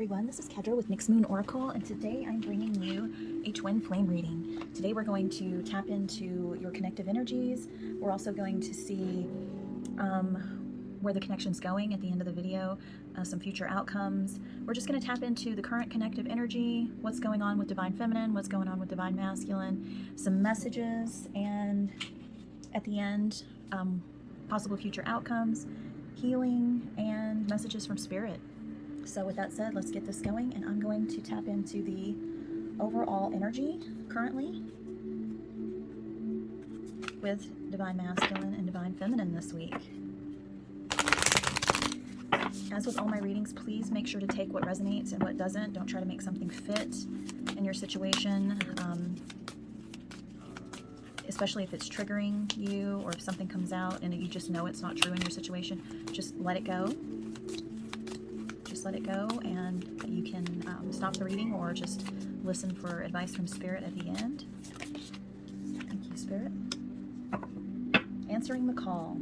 everyone, this is Kedra with NyxMoonOracle, and today I'm bringing you a twin flame reading. Today we're going to tap into your connective energies. We're also going to see where the connection's going at the end of the video, some future outcomes. We're just going to tap into the current connective energy, what's going on with Divine Feminine, what's going on with Divine Masculine, some messages, and at the end, possible future outcomes, healing, and messages from Spirit. So with that said, let's get this going, and I'm going to tap into the overall energy currently with Divine Masculine and Divine Feminine this week. As with all my readings, please make sure to take what resonates and what doesn't. Don't try to make something fit in your situation, especially if it's triggering you or if something comes out and you just know it's not true in your situation. Just let it go. Let it go, and you can stop the reading or just listen for advice from Spirit at the end. Thank you, Spirit. Answering the call.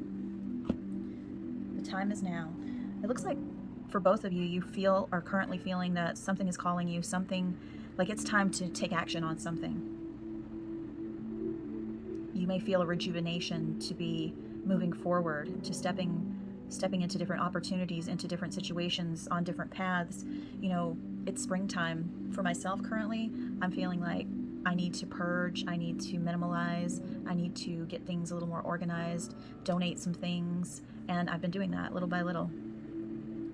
The time is now. It looks like for both of you, you are currently feeling that something is calling you, something like it's time to take action on something. You may feel a rejuvenation to be moving forward, to stepping into different opportunities, into different situations, on different paths. You know, it's springtime. For myself currently, I'm feeling like I need to purge, I need to minimalize, I need to get things a little more organized, donate some things, and I've been doing that little by little.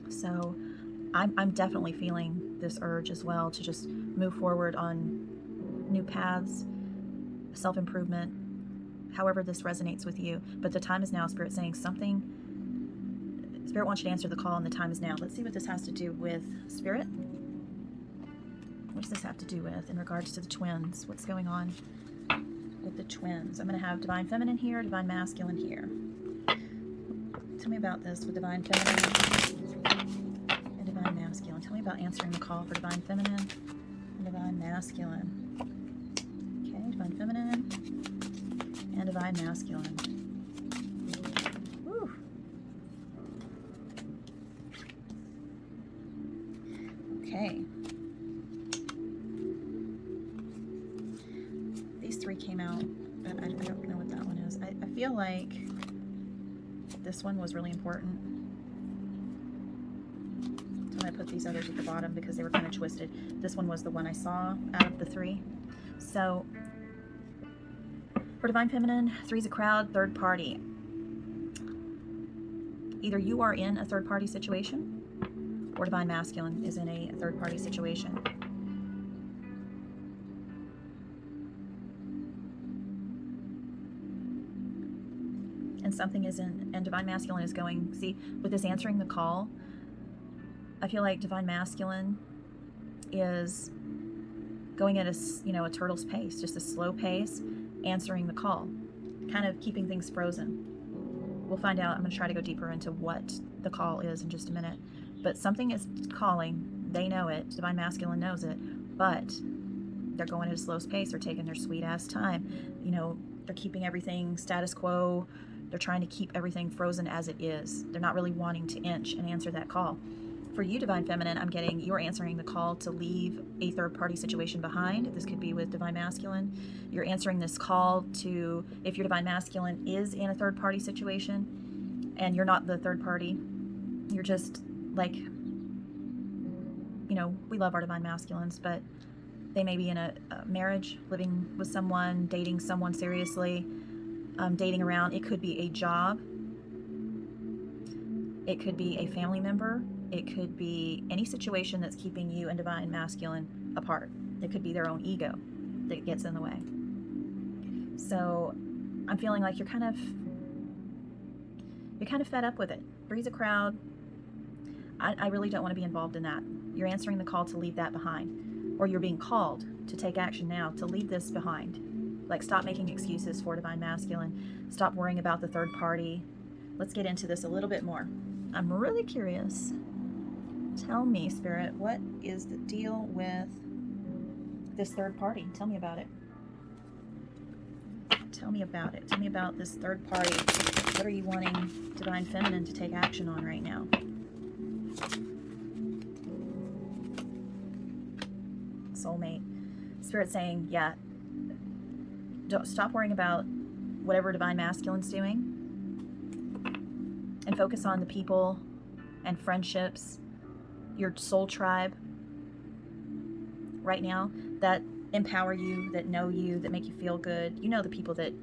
So I'm definitely feeling this urge as well to just move forward on new paths, self-improvement, however this resonates with you. But the time is now. Spirit saying something. Spirit wants you to answer the call, and the time is now. Let's see what this has to do with Spirit. What does this have to do with in regards to the twins? What's going on with the twins? I'm going to have Divine Feminine here, Divine Masculine here. Tell me about this with Divine Feminine and Divine Masculine. Tell me about answering the call for Divine Feminine and Divine Masculine. Okay, Divine Feminine and Divine Masculine. Okay. These three came out, but I don't know what that one is. I feel like this one was really important. So I'm going to put these others at the bottom because they were kind of twisted. This one was the one I saw out of the three. So for Divine Feminine, three's a crowd, third party. Either you are in a third party situation, or Divine Masculine is in a third-party situation. And something isn't, and Divine Masculine is going, see, with this answering the call, I feel like Divine Masculine is going at a turtle's pace, just a slow pace, answering the call, kind of keeping things frozen. We'll find out. I'm going to try to go deeper into what the call is in just a minute. But something is calling. They know it. Divine Masculine knows it. But they're going at a slow pace. They're taking their sweet-ass time. You know, they're keeping everything status quo. They're trying to keep everything frozen as it is. They're not really wanting to inch and answer that call. For you, Divine Feminine, I'm getting you're answering the call to leave a third-party situation behind. This could be with Divine Masculine. You're answering this call to, if your Divine Masculine is in a third-party situation and you're not the third party, you're just like, we love our Divine Masculines, but they may be in a marriage, living with someone, dating someone seriously, dating around. It could be a job. It could be a family member. It could be any situation that's keeping you and Divine Masculine apart. It could be their own ego that gets in the way. So I'm feeling like you're kind of fed up with it. Three's a crowd. I really don't want to be involved in that. You're answering the call to leave that behind. Or you're being called to take action now, to leave this behind. Like, stop making excuses for Divine Masculine. Stop worrying about the third party. Let's get into this a little bit more. I'm really curious. Tell me, Spirit, what is the deal with this third party? Tell me about it. Tell me about it. Tell me about this third party. What are you wanting Divine Feminine to take action on right now? soulmate. Spirit saying, yeah, don't stop worrying about whatever Divine Masculine's doing and focus on the people and friendships, your soul tribe right now that empower you, that know you, that make you feel good. You know, the people that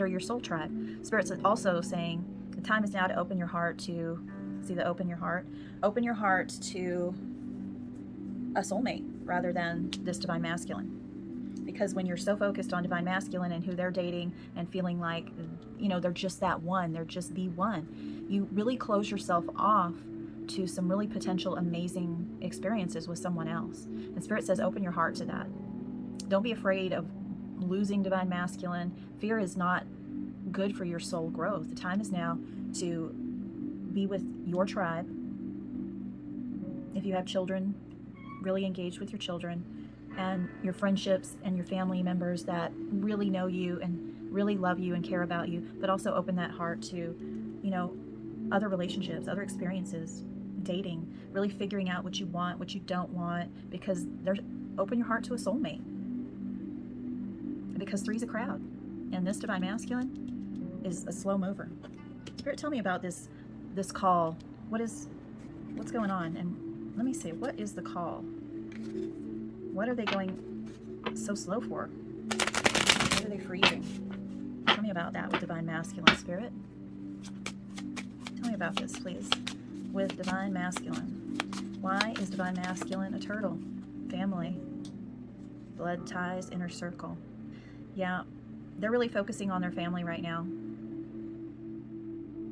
are your soul tribe. Spirit's also saying the time is now to open your heart to, see the open your heart to a soulmate rather than this Divine Masculine. Because when you're so focused on Divine Masculine and who they're dating and feeling like, you know, they're just that one, they're just the one, you really close yourself off to some really potential amazing experiences with someone else. And Spirit says open your heart to that. Don't be afraid of losing Divine Masculine. Fear is not good for your soul growth. The time is now to be with your tribe. If you have children, really engage with your children and your friendships and your family members that really know you and really love you and care about you, but also open that heart to, you know, other relationships, other experiences, dating, really figuring out what you want, what you don't want, because open your heart to a soulmate. Because 3's a crowd, and this Divine Masculine is a slow mover. Spirit, tell me about this call. What's going on? And let me see, what is the call? What are they going so slow for? What are they freezing? Tell me about that with Divine Masculine, Spirit. Tell me about this, please. With Divine Masculine. Why is Divine Masculine a turtle? Family. Blood ties, inner circle. Yeah, they're really focusing on their family right now.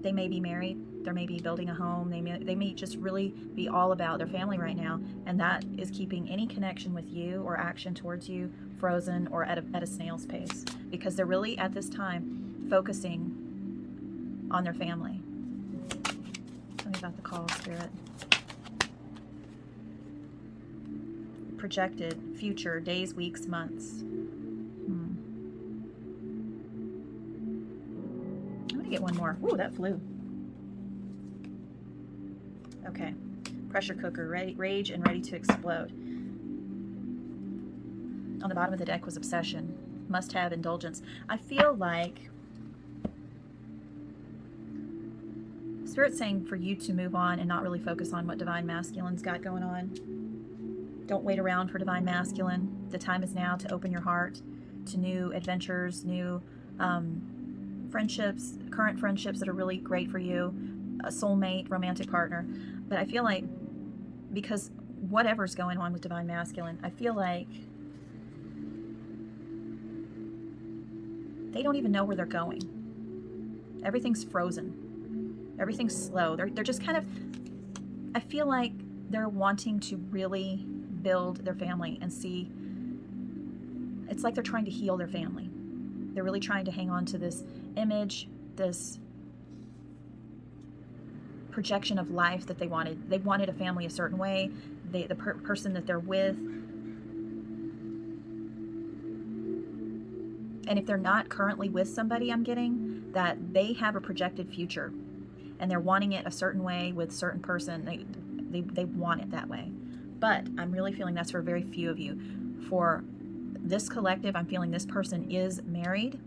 They may be married. They may be building a home. They may just really be all about their family right now. And that is keeping any connection with you or action towards you frozen or at a snail's pace. Because they're really, at this time, focusing on their family. Tell me about the call, Spirit. Projected, future, days, weeks, months. I'm going to get one more. Ooh, that flew. Okay. Pressure cooker, ready, rage and ready to explode. On the bottom of the deck was obsession. Must have indulgence. I feel like Spirit's saying for you to move on and not really focus on what Divine Masculine's got going on. Don't wait around for Divine Masculine. The time is now to open your heart to new adventures, new friendships, current friendships that are really great for you, a soulmate, romantic partner. But I feel like because whatever's going on with Divine Masculine, I feel like they don't even know where they're going. Everything's frozen. Everything's slow. They're just kind of, I feel like they're wanting to really build their family and see, it's like they're trying to heal their family. They're really trying to hang on to this image, this projection of life that they wanted. They wanted a family a certain way. The person that they're with. And if they're not currently with somebody, I'm getting that they have a projected future and they're wanting it a certain way with a certain person. They want it that way. But I'm really feeling that's for very few of you. For this collective, I'm feeling this person is married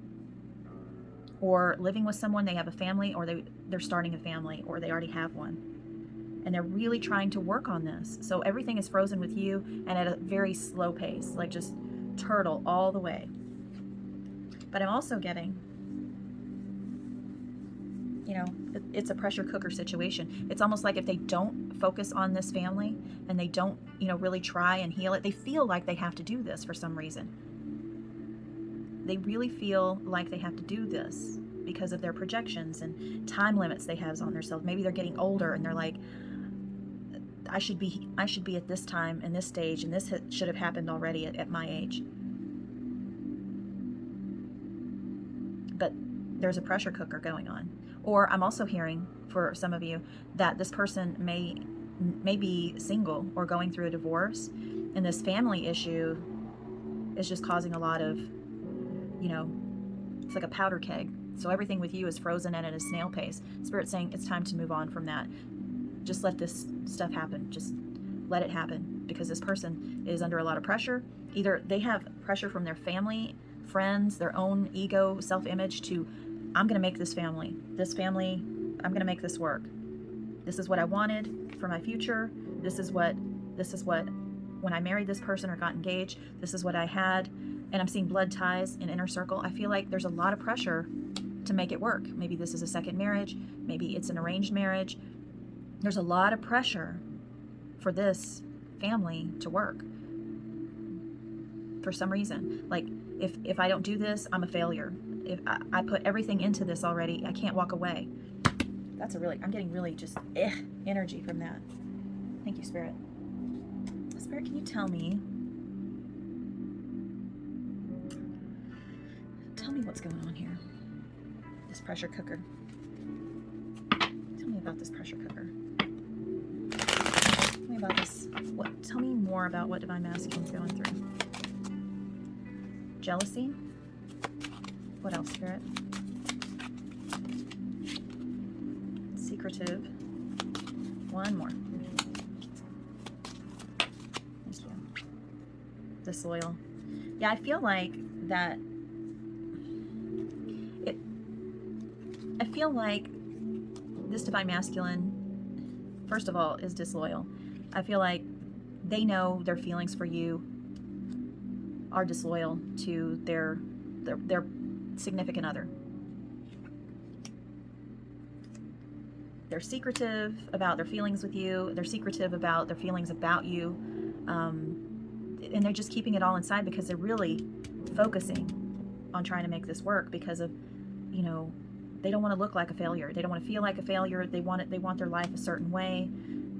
or living with someone. They have a family, or they're starting a family, or they already have one. And they're really trying to work on this. So everything is frozen with you and at a very slow pace, like just turtle all the way. But I'm also getting, you know, it's a pressure cooker situation. It's almost like if they don't focus on this family and they don't, you know, really try and heal it, they feel like they have to do this for some reason. They really feel like they have to do this because of their projections and time limits they have on themselves. Maybe they're getting older and they're like, I should be at this time and this stage, and this should have happened already at my age. But there's a pressure cooker going on. Or I'm also hearing for some of you that this person may be single or going through a divorce, and this family issue is just causing a lot of, you know, it's like a powder keg. So everything with you is frozen and at a snail pace. Spirit's saying it's time to move on from that. Just let this stuff happen. Just let it happen. because this person is under a lot of pressure. Either they have pressure from their family, friends, their own ego, self-image to, I'm going to make this family, I'm going to make this work. This is what I wanted for my future. This is what, when I married this person or got engaged, this is what I had. And I'm seeing blood ties in inner circle. I feel like there's a lot of pressure to make it work. Maybe this is a second marriage. Maybe it's an arranged marriage. There's a lot of pressure for this family to work for some reason. Like, if I don't do this, I'm a failure. If I put everything into this already, I can't walk away. I'm getting really just energy from that. Thank you, Spirit. Spirit, can you tell me what's going on here? This pressure cooker. Tell me about this pressure cooker. Tell me about this. Tell me more about what Divine Masculine's going through. Jealousy. What else, Spirit? Secretive. One more. Thank you. Disloyal. Yeah, I feel like that. I feel like this Divine Masculine, first of all, is disloyal. I feel like they know their feelings for you are disloyal to their significant other. They're secretive about their feelings with you. They're secretive about their feelings about you. And they're just keeping it all inside because they're really focusing on trying to make this work because of, they don't want to look like a failure. They don't want to feel like a failure. They want their life a certain way.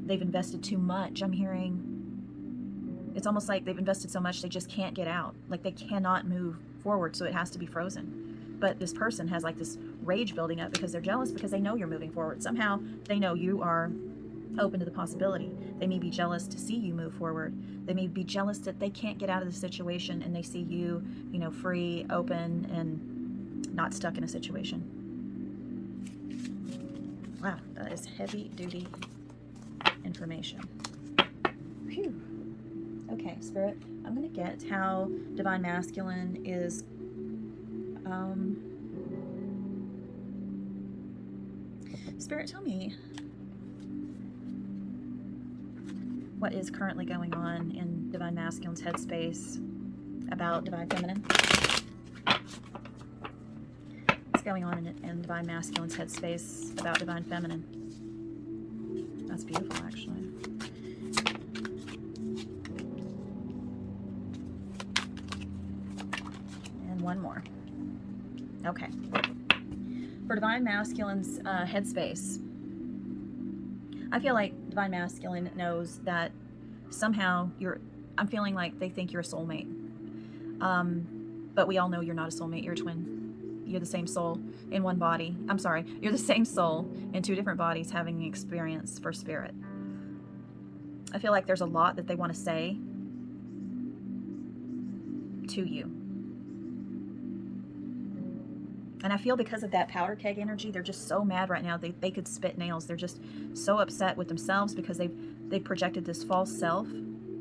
They've invested too much. I'm hearing it's almost like they've invested so much they just can't get out. Like they cannot move forward, so it has to be frozen. But this person has like this rage building up because they're jealous because they know you're moving forward. Somehow they know you are open to the possibility. They may be jealous to see you move forward. They may be jealous that they can't get out of the situation and they see you, free, open, and not stuck in a situation. Wow, that is heavy duty information. Phew. Okay, Spirit, I'm going to get how Divine Masculine is Spirit, tell me what is currently going on in Divine Masculine's headspace about Divine Feminine. What's going on in Divine Masculine's headspace about Divine Feminine? That's beautiful, actually. And one more. Okay. For Divine Masculine's headspace, I feel like Divine Masculine knows that somehow I'm feeling like they think you're a soulmate. But we all know you're not a soulmate, you're a twin. You're the same soul in one body. I'm sorry, you're the same soul in two different bodies having an experience for Spirit. I feel like there's a lot that they want to say to you. And I feel because of that powder keg energy, they're just so mad right now. They could spit nails. They're just so upset with themselves because they've projected this false self,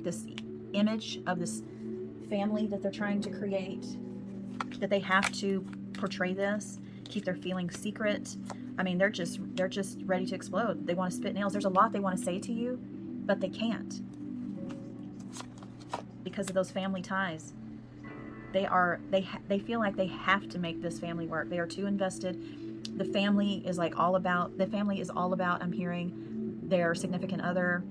this image of this family that they're trying to create, that they have to portray this, keep their feelings secret. I mean, they're just ready to explode. They want to spit nails. There's a lot they want to say to you, but they can't because of those family ties. They feel like they have to make this family work. They are too invested. The family is all about, I'm hearing, their significant other.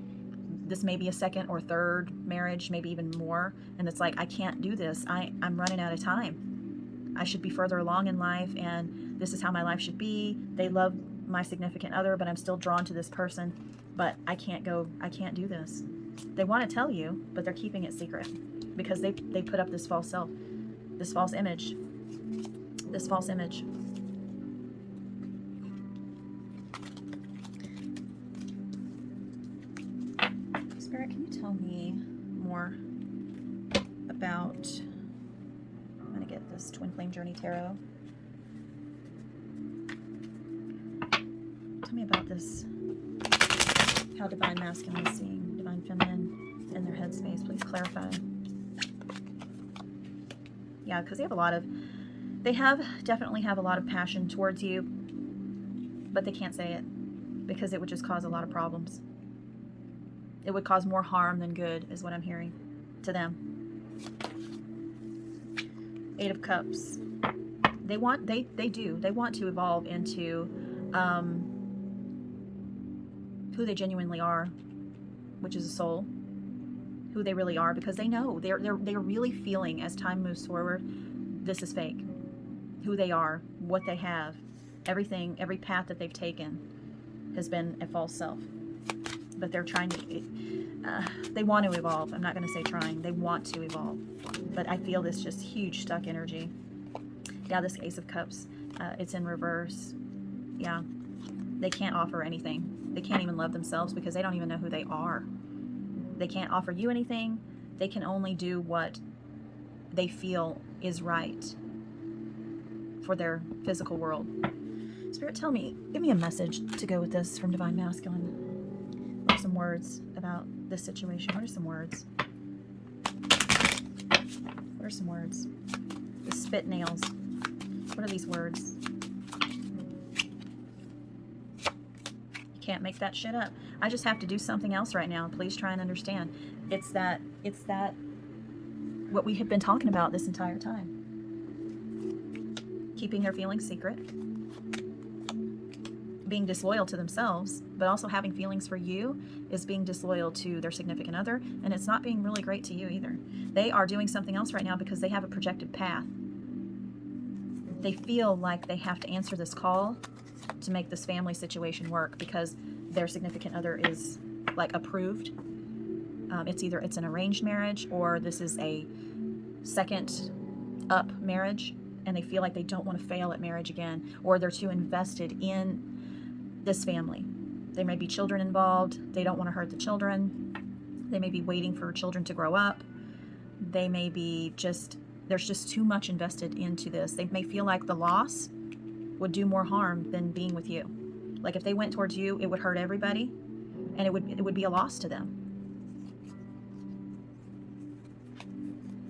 This may be a second or third marriage, maybe even more. And it's like, I can't do this. I'm running out of time. I should be further along in life, and this is how my life should be. They love my significant other, but I'm still drawn to this person. But I can't do this. They want to tell you, but they're keeping it secret because they put up this false self. This false image. Spirit, can you tell me more about, I'm going to get this Twin Flame Journey Tarot. Tell me about this, how Divine Masculine is seeing Divine Feminine. in their headspace. Please clarify. Yeah, because they definitely have a lot of passion towards you, but they can't say it because it would just cause a lot of problems. It would cause more harm than good, is what I'm hearing to them. 8 of Cups. They want to evolve into who they genuinely are, which is a soul, who they really are, because they know they're really feeling as time moves forward, this is fake. Who they are, what they have, everything, every path that they've taken has been a false self. But they're trying to, they want to evolve. I'm not going to say trying. They want to evolve. But I feel this just huge stuck energy. Yeah, this Ace of Cups, it's in reverse. Yeah, they can't offer anything. They can't even love themselves because they don't even know who they are. They can't offer you anything. They can only do what they feel is right for their physical world. Spirit, tell me, give me a message to go with this from Divine Masculine. What are some words about this situation? What are some words? What are some words? The spit nails. What are these words? Can't make that shit up. I just have to do something else right now. Please try and understand. It's that what we have been talking about this entire time. Keeping their feelings secret. Being disloyal to themselves, but also having feelings for you is being disloyal to their significant other, and it's not being really great to you either. They are doing something else right now because they have a projected path. They feel like they have to answer this call to make this family situation work because their significant other is like approved. It's an arranged marriage, or this is a second up marriage, and they feel like they don't want to fail at marriage again, or they're too invested in this family. There may be children involved. They don't want to hurt the children. They may be waiting for children to grow up. They may be there's just too much invested into this. They may feel like the loss would do more harm than being with you. Like if they went towards you, it would hurt everybody, and it would be a loss to them.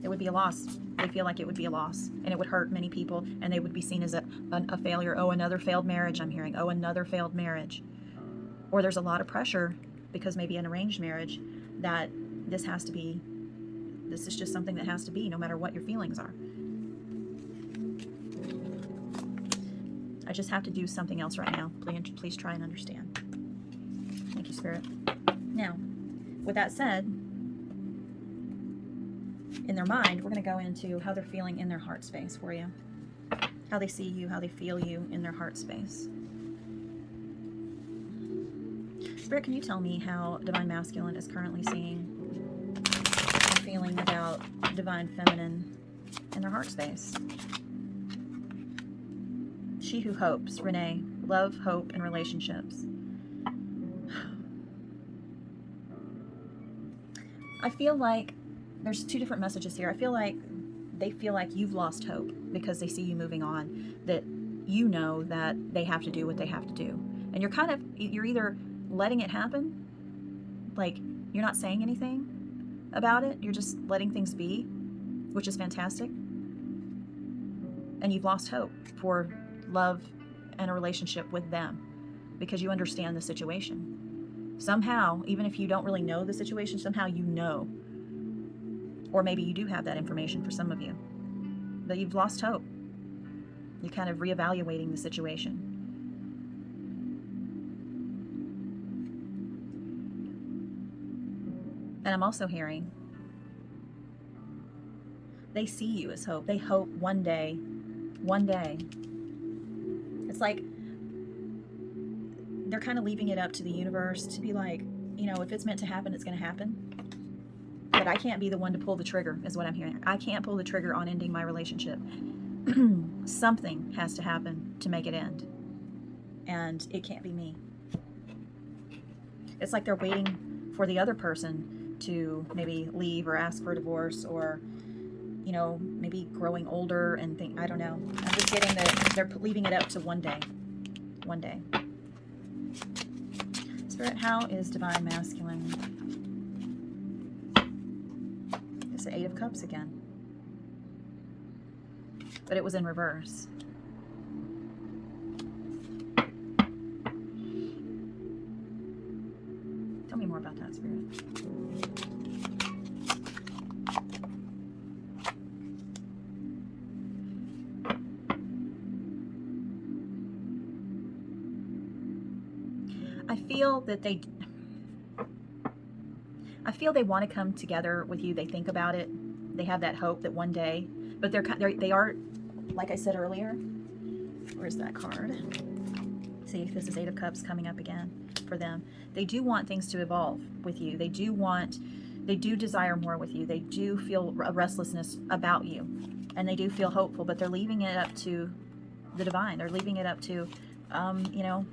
It would be a loss. They feel like it would be a loss, and it would hurt many people, and they would be seen as a failure. Oh, another failed marriage, I'm hearing. Oh, another failed marriage. Or there's a lot of pressure, because maybe an arranged marriage, that this is just something that has to be, no matter what your feelings are. I just have to do something else right now. Please try and understand. Thank you, Spirit. Now, with that said, in their mind, we're going to go into how they're feeling in their heart space for you. How they see you, how they feel you in their heart space. Spirit, can you tell me how Divine Masculine is currently seeing and feeling about Divine Feminine in their heart space? She Who Hopes, Renee. Love, hope, and relationships. I feel like there's 2 different messages here. I feel like they feel like you've lost hope because they see you moving on, that you know that they have to do what they have to do. And you're either letting it happen, like you're not saying anything about it, you're just letting things be, which is fantastic. And you've lost hope for love and a relationship with them because you understand the situation. Somehow, even if you don't really know the situation, somehow you know. Or maybe you do have that information for some of you. But you've lost hope. You're kind of reevaluating the situation. And I'm also hearing they see you as hope. They hope one day. It's like they're kind of leaving it up to the universe to be like, if it's meant to happen, it's going to happen. But I can't be the one to pull the trigger, is what I'm hearing. I can't pull the trigger on ending my relationship. Something has to happen to make it end. And it can't be me. It's like they're waiting for the other person to maybe leave or ask for a divorce, or maybe growing older and think, I don't know. I'm just getting that they're leaving it up to one day. Spirit, how is Divine Masculine It's the Eight of Cups again. But it was in reverse. Tell me more about that, Spirit. I feel they want to come together with you. They think about it. They have that hope that one day, but they are, like I said earlier, where's that card? See, this is Eight of Cups coming up again for them. They do want things to evolve with you. They do desire more with you. They do feel a restlessness about you, and they do feel hopeful, but they're leaving it up to the divine. They're leaving it up to, you know,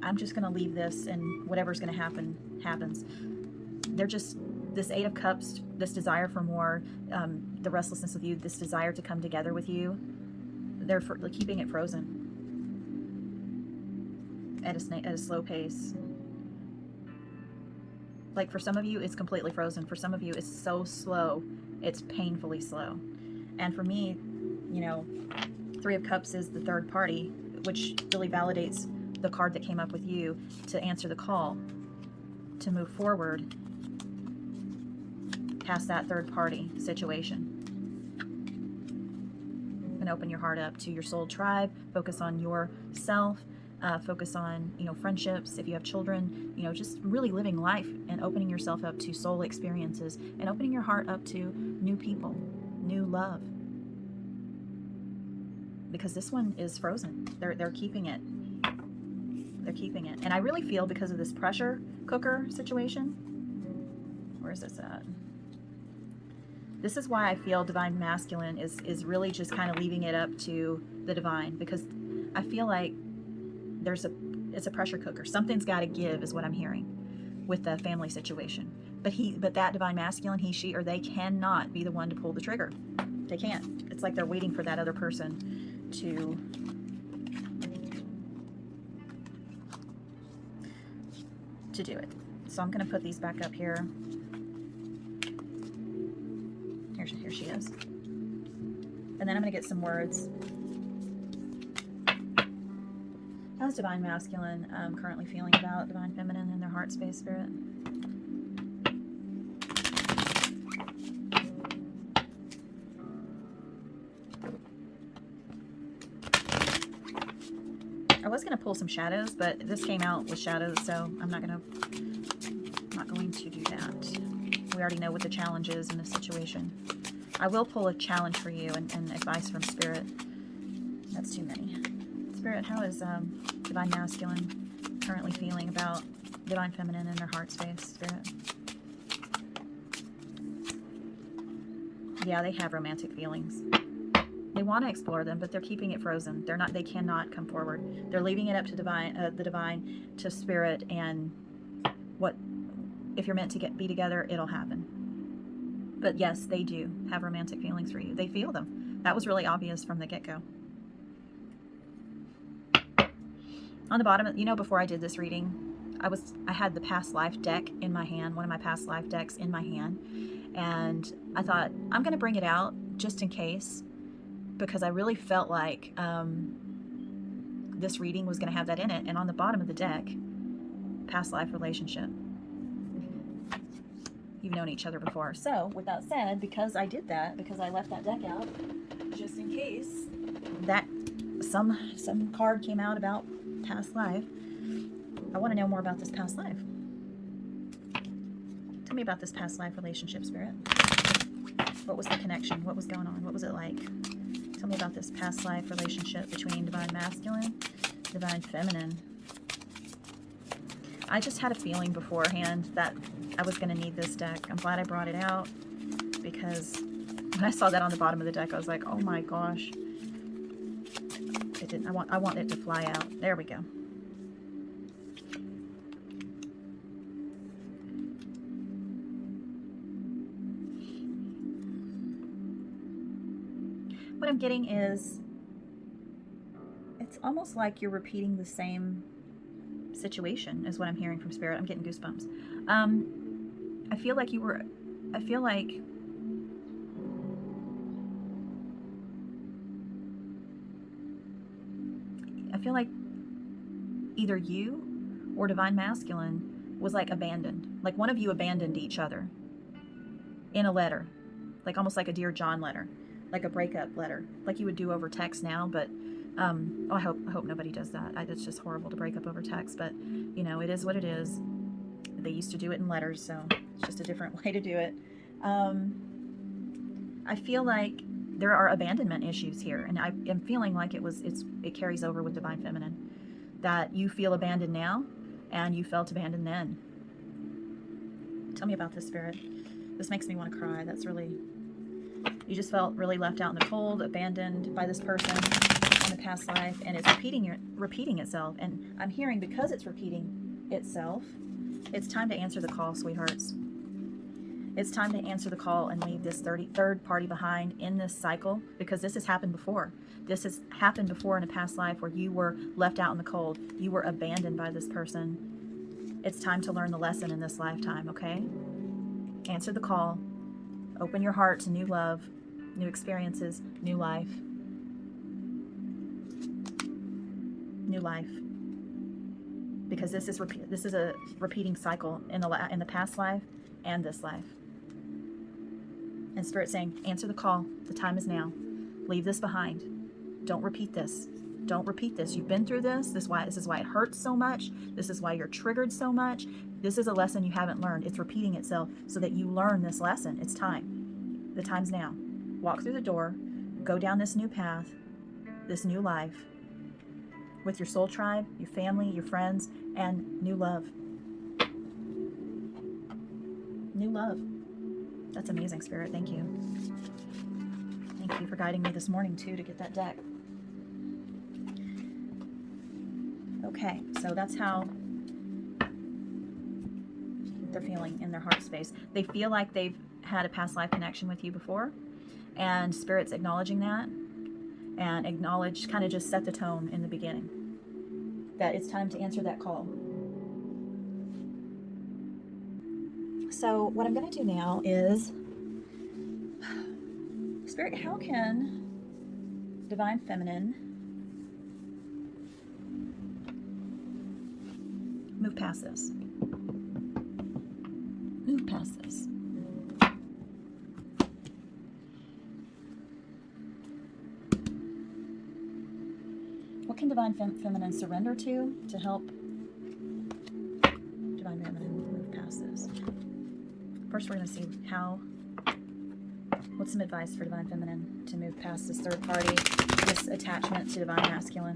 I'm just going to leave this, and whatever's going to happen, happens. They're just, this Eight of Cups, this desire for more, the restlessness with you, this desire to come together with you, they're keeping it frozen at a slow pace. Like for some of you, it's completely frozen. For some of you, it's so slow, it's painfully slow. And for me, you know, Three of Cups is the third party, which really validates the card that came up with you to answer the call, to move forward past that third party situation and open your heart up to your soul tribe. Focus on yourself, focus on, you know, friendships. If you have children, you know, just really living life and opening yourself up to soul experiences and opening your heart up to new people, new love, because this one is frozen. They're keeping it. They're keeping it. And I really feel, because of this pressure cooker situation, where is this at? This is why I feel divine masculine is really just kind of leaving it up to the divine, because I feel like it's a pressure cooker. Something's got to give is what I'm hearing with the family situation. But that divine masculine, he, she, or they cannot be the one to pull the trigger. They can't. It's like they're waiting for that other person to do it. So I'm going to put these back up here. Here she is. And then I'm going to get some words. How's divine masculine currently feeling about divine feminine in their heart space, Spirit? I was going to pull some shadows, but this came out with shadows, so I'm not going to do that. We already know what the challenge is in this situation. I will pull a challenge for you and advice from Spirit. That's too many. Spirit, how is divine masculine currently feeling about divine feminine in their heart space, Spirit? Yeah, they have romantic feelings. They want to explore them, but they're keeping it frozen. They cannot come forward. They're leaving it up to the divine, to Spirit, and if you're meant to be together, it'll happen. But yes, they do have romantic feelings for you. They feel them. That was really obvious from the get-go. On the bottom, you know, before I did this reading, I had the past life deck in my hand, one of my past life decks in my hand, and I thought, I'm going to bring it out just in case, because I really felt like this reading was going to have that in it. And on the bottom of the deck, past life relationship. You've known each other before. So, with that said, because I did that, because I left that deck out, just in case that some card came out about past life, I want to know more about this past life. Tell me about this past life relationship, Spirit. What was the connection? What was going on? What was it like? Tell me about this past life relationship between divine masculine, divine feminine. I just had a feeling beforehand that I was going to need this deck. I'm glad I brought it out, because when I saw that on the bottom of the deck, I was like, oh my gosh. It didn't. I want it to fly out. There we go. What I'm getting is, it's almost like you're repeating the same situation is what I'm hearing from Spirit. I'm getting goosebumps. I feel like I feel like either you or Divine Masculine was like abandoned. Like one of you abandoned each other in a letter, like almost like a Dear John letter, like a breakup letter, like you would do over text now. But I hope nobody does that. It's just horrible to break up over text, but you know, it is what it is. They used to do it in letters, so it's just a different way to do it. I feel like there are abandonment issues here, and I am feeling like it carries over with Divine Feminine, that you feel abandoned now and you felt abandoned then. Tell me about this, Spirit. This makes me want to cry. You just felt really left out in the cold, abandoned by this person in the past life, and it's repeating itself. And I'm hearing, because it's repeating itself, it's time to answer the call, sweethearts. It's time to answer the call and leave this third party behind in this cycle, because this has happened before. This has happened before in a past life where you were left out in the cold. You were abandoned by this person. It's time to learn the lesson in this lifetime, okay? Answer the call. Open your heart to new love, new experiences, new life. New life. Because this is a repeating cycle in the past life and this life. And Spirit saying, answer the call. The time is now. Leave this behind. Don't repeat this. Don't repeat this. You've been through this. This is why it hurts so much. This is why you're triggered so much. This is a lesson you haven't learned. It's repeating itself so that you learn this lesson. It's time. The time's now. Walk through the door. Go down this new path, this new life, with your soul tribe, your family, your friends, and new love. New love. That's amazing, Spirit. Thank you. Thank you for guiding me this morning, too, to get that deck. Okay, so that's how they're feeling in their heart space. They feel like they've had a past life connection with you before, and Spirit's acknowledging that, and kind of just set the tone in the beginning, that it's time to answer that call. So what I'm going to do now is, Spirit, how can Divine Feminine move past this? Move past this. What can Divine Feminine surrender to help Divine Feminine move past this? First, we're going to see what's some advice for Divine Feminine to move past this third party, this attachment to Divine Masculine.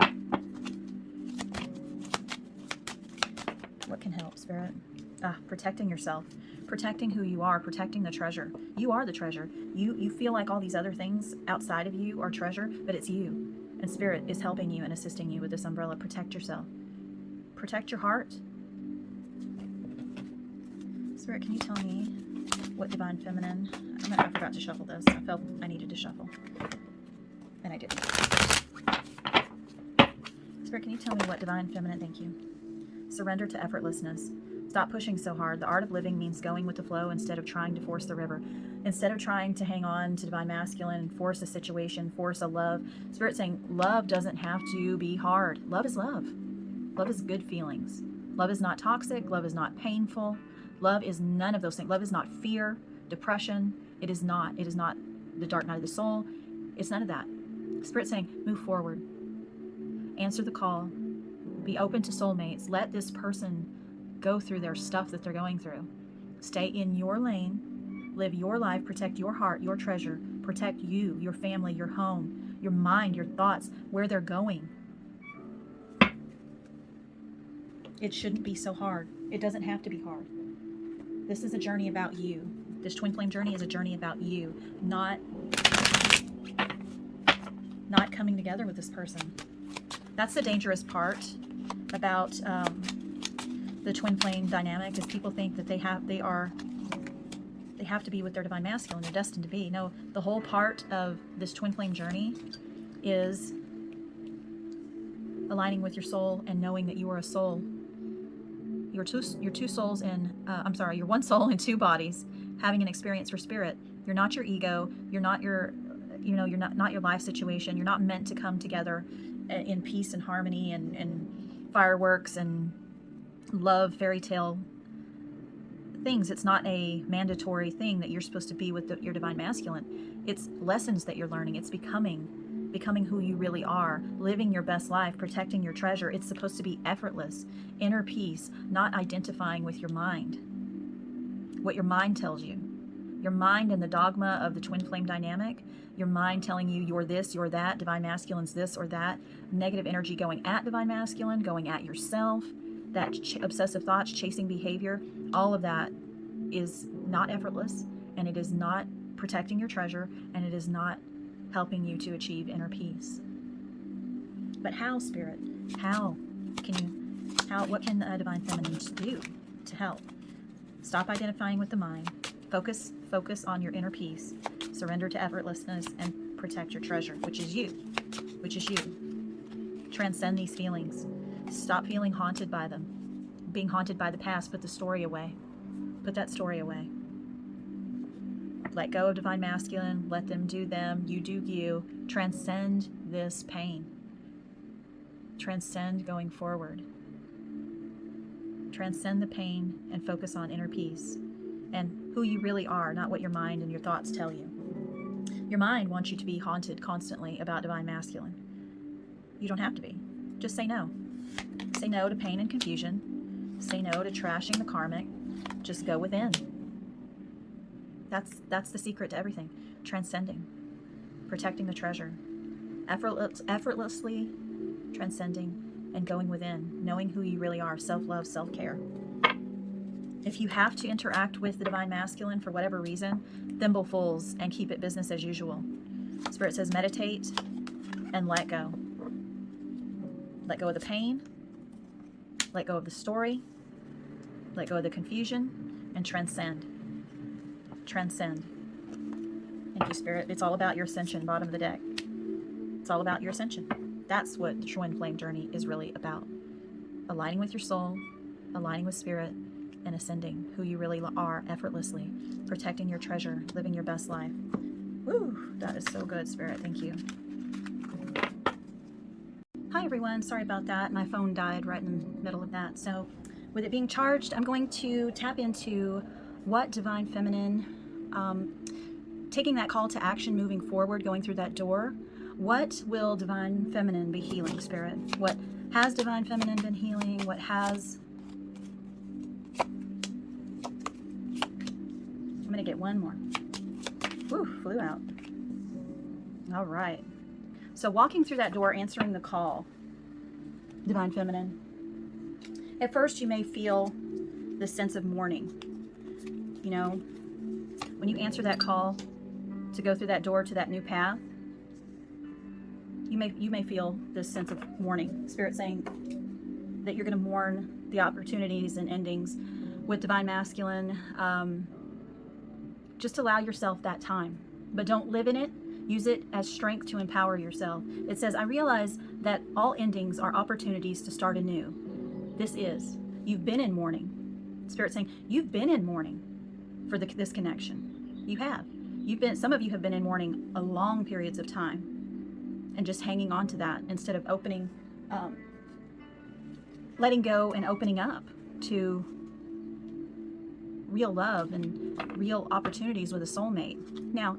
What can help, Spirit? Protecting yourself, protecting who you are, protecting the treasure. You are the treasure. You feel like all these other things outside of you are treasure, but it's you. And Spirit is helping you and assisting you with this umbrella. Protect yourself. Protect your heart. Spirit, can you tell me what Divine Feminine... I forgot to shuffle this. I felt I needed to shuffle. And I did. Spirit, can you tell me what Divine Feminine... Thank you. Surrender to effortlessness. Stop pushing so hard. The art of living means going with the flow instead of trying to force the river. Instead of trying to hang on to Divine Masculine and force a situation, force a love. Spirit saying love doesn't have to be hard. Love is love. Love is good feelings. Love is not toxic. Love is not painful. Love is none of those things. Love is not fear, depression. It is not the dark night of the soul. It's none of that. Spirit saying, move forward. Answer the call. Be open to soulmates. Let this person go through their stuff that they're going through. Stay in your lane. Live your life. Protect your heart, your treasure. Protect you, your family, your home, your mind, your thoughts, where they're going. It shouldn't be so hard. It doesn't have to be hard. This is a journey about you. This twin flame journey is a journey about you, not coming together with this person. That's the dangerous part about the twin flame dynamic, is people think that they have to be with their Divine Masculine. They're destined to be. No, the whole part of this twin flame journey is aligning with your soul and knowing that you are a soul You're two souls in, you're one soul in two bodies, having an experience for spirit. You're not your ego. You're not your, you're not your life situation. You're not meant to come together in peace and harmony and fireworks and love, fairy tale things. It's not a mandatory thing that you're supposed to be with your divine masculine. It's lessons that you're learning. It's becoming who you really are, living your best life, protecting your treasure. It's supposed to be effortless, inner peace, not identifying with your mind, what your mind tells you. Your mind and the dogma of the twin flame dynamic, your mind telling you you're this, you're that, divine masculine's this or that, negative energy going at divine masculine, going at yourself, that obsessive thoughts, chasing behavior, all of that is not effortless, and it is not protecting your treasure, and it is not helping you to achieve inner peace. But how, Spirit? What can the divine feminine do to help? Stop identifying with the mind. Focus on your inner peace. Surrender to effortlessness and protect your treasure, which is you. Transcend these feelings. Stop feeling haunted by them. Being haunted by the past, put the story away. Put that story away. Let go of divine masculine. Let them do them. You do you. Transcend this pain. Transcend going forward. Transcend the pain and focus on inner peace and who you really are, not what your mind and your thoughts tell you. Your mind wants you to be haunted constantly about divine masculine. You don't have to be. Just say no. Say no to pain and confusion. Say no to trashing the karmic. Just go within. That's the secret to everything. Transcending. Protecting the treasure. Effortlessly transcending and going within. Knowing who you really are. Self-love, self-care. If you have to interact with the divine masculine for whatever reason, thimblefuls and keep it business as usual. Spirit says meditate and let go. Let go of the pain. Let go of the story. Let go of the confusion and transcend. Transcend. Thank you, Spirit. It's all about your ascension, bottom of the deck. It's all about your ascension. That's what the twin flame journey is really about. Aligning with your soul, aligning with spirit, and ascending who you really are effortlessly. Protecting your treasure, living your best life. Woo, that is so good, Spirit. Thank you. Hi, everyone. Sorry about that. My phone died right in the middle of that. So with it being charged, I'm going to tap into what divine feminine, taking that call to action, moving forward, going through that door. What will divine feminine be healing, Spirit? What has divine feminine been healing? What has... I'm going to get one more. Whew, flew out. All right. So walking through that door, answering the call, divine feminine. At first, you may feel the sense of mourning. You know, when you answer that call to go through that door to that new path, you may feel this sense of mourning. Spirit saying that you're going to mourn the opportunities and endings with divine masculine. Just allow yourself that time, but don't live in it. Use it as strength to empower yourself. It says, I realize that all endings are opportunities to start anew. You've been in mourning. Spirit saying, you've been in mourning for this connection. You have. Some of you have been in mourning a long periods of time and just hanging on to that instead of letting go and opening up to real love and real opportunities with a soulmate. Now,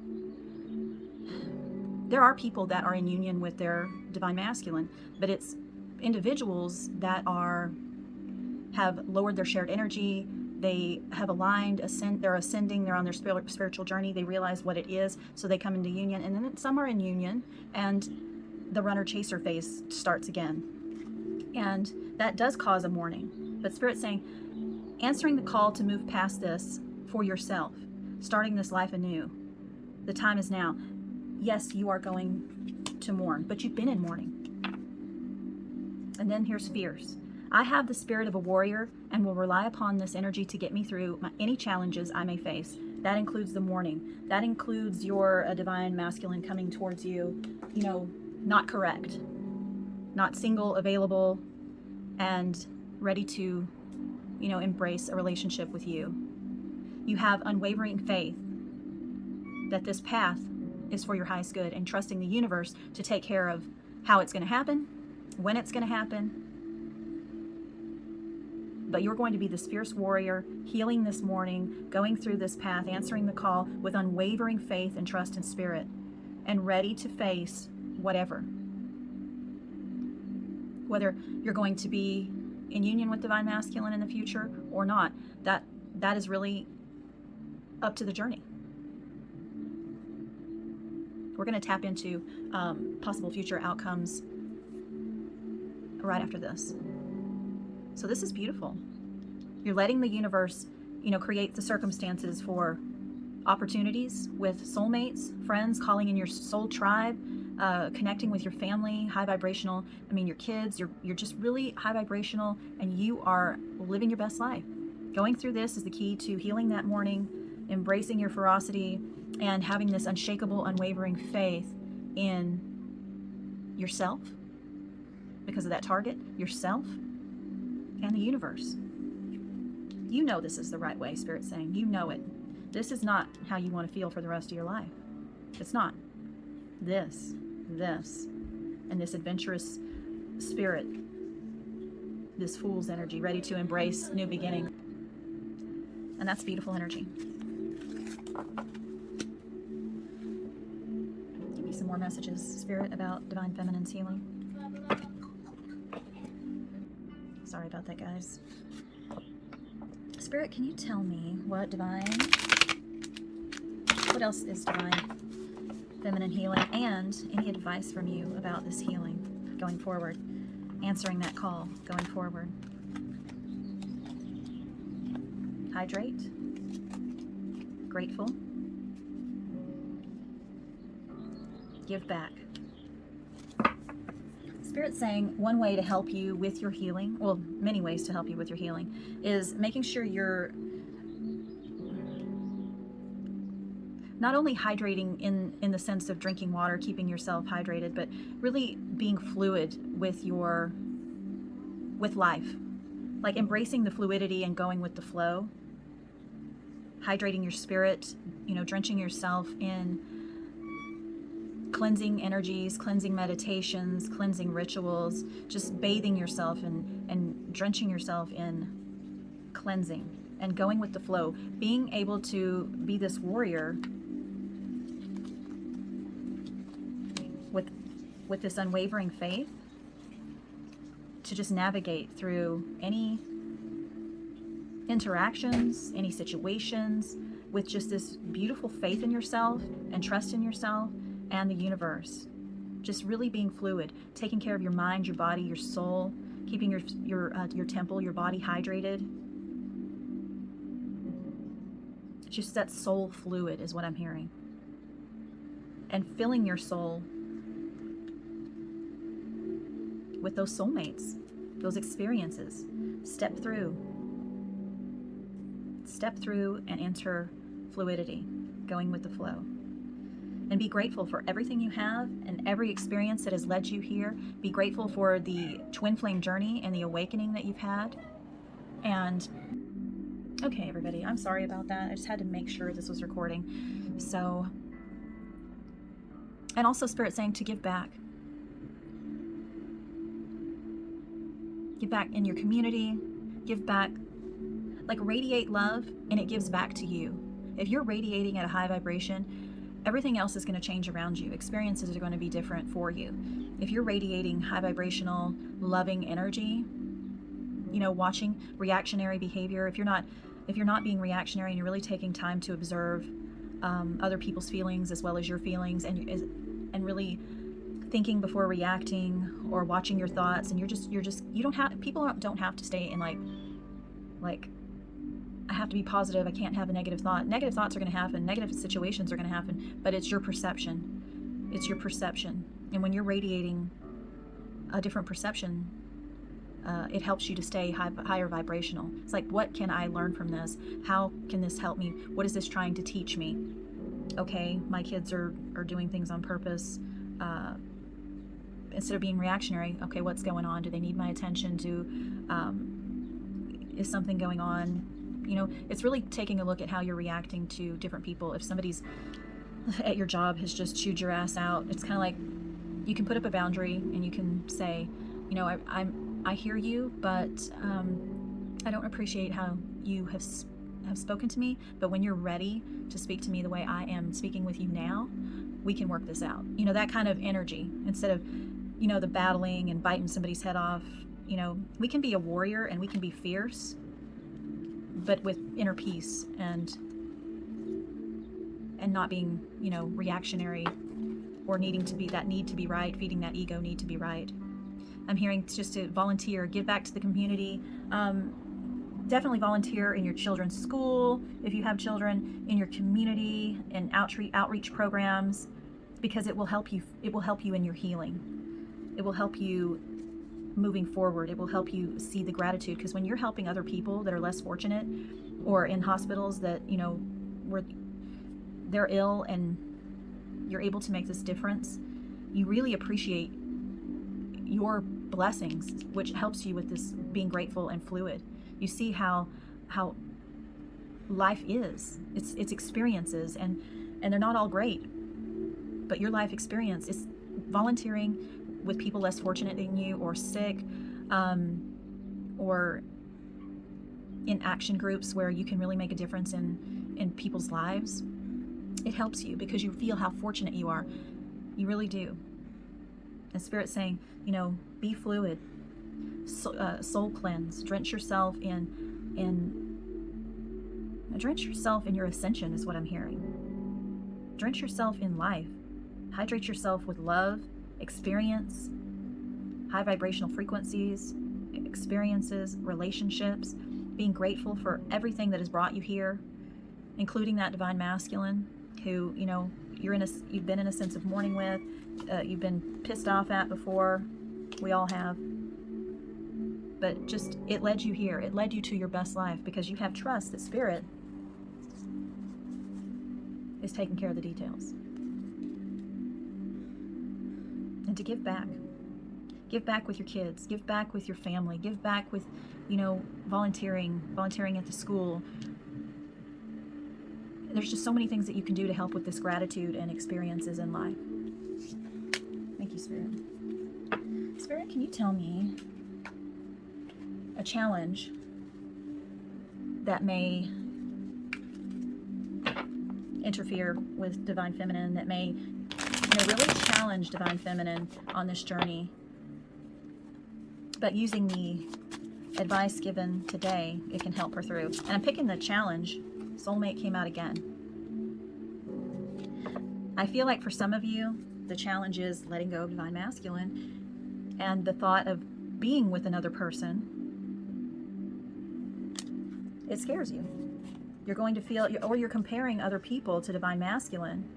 there are people that are in union with their divine masculine, but it's individuals that have lowered their shared energy. They have aligned, they're ascending, they're on their spiritual journey. They realize what it is, so they come into union. And then some are in union, and the runner-chaser phase starts again. And that does cause a mourning. But Spirit's saying, answering the call to move past this for yourself, starting this life anew. The time is now. Yes, you are going to mourn, but you've been in mourning. And then here's fears. I have the spirit of a warrior and will rely upon this energy to get me through any challenges I may face. That includes the mourning. That includes your divine masculine coming towards you, not correct, not single, available, and ready to embrace a relationship with you. You have unwavering faith that this path is for your highest good, and trusting the universe to take care of how it's going to happen, when it's going to happen. But you're going to be this fierce warrior, healing this morning, going through this path, answering the call with unwavering faith and trust in spirit, and ready to face whatever. Whether you're going to be in union with divine masculine in the future or not, that is really up to the journey. We're going to tap into possible future outcomes right after this. So this is beautiful. You're letting the universe, create the circumstances for opportunities with soulmates, friends, calling in your soul tribe, connecting with your family, high vibrational. Your kids, you're just really high vibrational, and you are living your best life. Going through this is the key to healing that morning, embracing your ferocity, and having this unshakable, unwavering faith in yourself, because of that target, yourself, and the universe. You know this is the right way, Spirit's saying. You know it. This is not how you want to feel for the rest of your life. It's not. This, and this adventurous spirit, this fool's energy, ready to embrace new beginning. And that's beautiful energy. Give me some more messages, Spirit, about Divine Feminine's healing. Sorry about that, guys. Spirit, can you tell me what else is Divine Feminine healing, and any advice from you about this healing going forward, answering that call going forward? Hydrate. Grateful. Give back. Spirit's saying one way to help you with your healing, well, many ways to help you with your healing, is making sure you're not only hydrating in the sense of drinking water, keeping yourself hydrated, but really being fluid with life. Like embracing the fluidity and going with the flow. Hydrating your spirit, drenching yourself in cleansing energies, cleansing meditations, cleansing rituals, just bathing yourself and drenching yourself in cleansing and going with the flow. Being able to be this warrior with this unwavering faith to just navigate through any interactions, any situations, with just this beautiful faith in yourself and trust in yourself and the universe. Just really being fluid, taking care of your mind, your body, your soul, keeping your temple, your body hydrated. Just that soul fluid is what I'm hearing. And filling your soul with those soulmates, those experiences. Step through and enter fluidity, going with the flow. And be grateful for everything you have and every experience that has led you here. Be grateful for the twin flame journey and the awakening that you've had. And okay, everybody, I'm sorry about that. I just had to make sure this was recording. So, and also Spirit saying to give back. Give back in your community. Give back, like radiate love, and it gives back to you. If you're radiating at a high vibration, everything else is going to change around you. Experiences are going to be different for you. If you're radiating high vibrational, loving energy, watching reactionary behavior, if you're not being reactionary and you're really taking time to observe other people's feelings as well as your feelings, and really thinking before reacting, or watching your thoughts, and people don't have to stay in like I have to be positive, I can't have a negative thought. Negative thoughts are going to happen, negative situations are going to happen, but it's your perception. It's your perception. And when you're radiating a different perception, it helps you to stay higher vibrational. It's like, what can I learn from this? How can this help me? What is this trying to teach me? Okay, my kids are doing things on purpose. Instead of being reactionary, okay, what's going on? Do they need my attention? Is something going on? You know, it's really taking a look at how you're reacting to different people. If somebody's at your job has just chewed your ass out, it's kind of like you can put up a boundary and you can say, you know, I hear you, but I don't appreciate how you have spoken to me, but when you're ready to speak to me the way I am speaking with you now, we can work this out. You know, that kind of energy, instead of, you know, the battling and biting somebody's head off. You know, we can be a warrior and we can be fierce, but with inner peace and not being, you know, reactionary or needing to be that need to be right, feeding that ego need to be right. I'm hearing just to volunteer, give back to the community. Definitely volunteer in your children's school, if you have children, in your community, and outreach programs, because it will help you. It will help you in your healing. It will help you moving forward. It will help you see the gratitude, because when you're helping other people that are less fortunate, or in hospitals that, you know, where they're ill and you're able to make this difference, you really appreciate your blessings, which helps you with this being grateful and fluid. You see how life is. It's experiences, and they're not all great, but your life experience is volunteering with people less fortunate than you, or sick, or in action groups where you can really make a difference in people's lives. It helps you because you feel how fortunate you are. You really do. And Spirit's saying, you know, be fluid, soul cleanse, drench yourself in your ascension is what I'm hearing. Drench yourself in life. Hydrate yourself with love, experience, high vibrational frequencies, experiences, relationships, being grateful for everything that has brought you here, including that divine masculine who, you know, you've been in a sense of mourning with, you've been pissed off at before. We all have. But just, it led you here. It led you to your best life because you have trust that Spirit is taking care of the details. And to give back. Give back with your kids. Give back with your family. Give back with, you know, volunteering at the school. There's just so many things that you can do to help with this gratitude and experiences in life. Thank you, Spirit. Spirit, can you tell me a challenge that may interfere with Divine Feminine, that may, you know, really challenge Divine Feminine on this journey, but using the advice given today, it can help her through. And I'm picking the challenge. Soulmate came out again. I feel like for some of you, the challenge is letting go of Divine Masculine, and the thought of being with another person, it scares you. You're going to feel, or you're comparing other people to Divine Masculine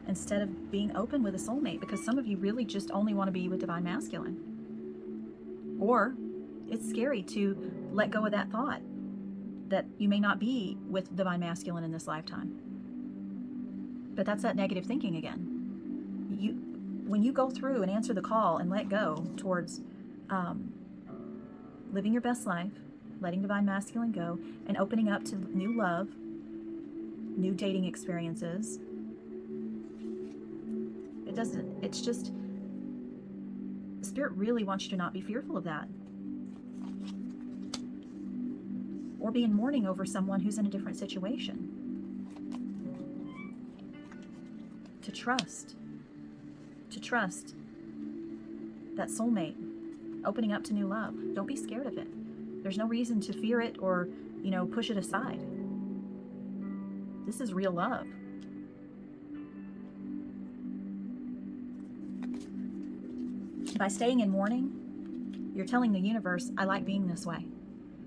instead of being open with a soulmate, because some of you really just only want to be with Divine Masculine. Or it's scary to let go of that thought that you may not be with Divine Masculine in this lifetime. But that's that negative thinking again. When you go through and answer the call and let go towards living your best life, letting Divine Masculine go, and opening up to new love, new dating experiences, it's just, Spirit really wants you to not be fearful of that. Or be in mourning over someone who's in a different situation. To trust that soulmate, opening up to new love. Don't be scared of it. There's no reason to fear it or, you know, push it aside. This is real love. By staying in mourning, you're telling the universe, I like being this way.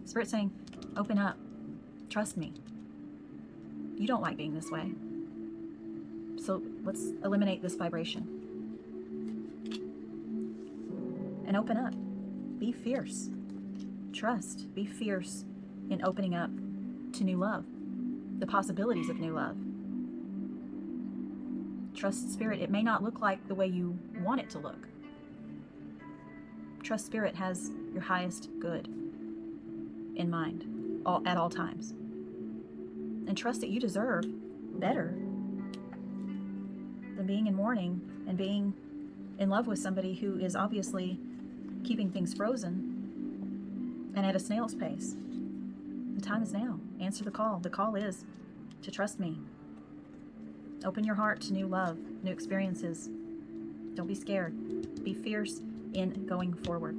Spirit's saying, open up. Trust me. You don't like being this way. So let's eliminate this vibration. And open up. Be fierce. Trust. Be fierce in opening up to new love. The possibilities of new love. Trust Spirit. It may not look like the way you want it to look. Trust Spirit has your highest good in mind at all times. And trust that you deserve better than being in mourning and being in love with somebody who is obviously keeping things frozen and at a snail's pace. The time is now. Answer the call. The call is to trust me. Open your heart to new love, new experiences. Don't be scared. Be fierce in going forward.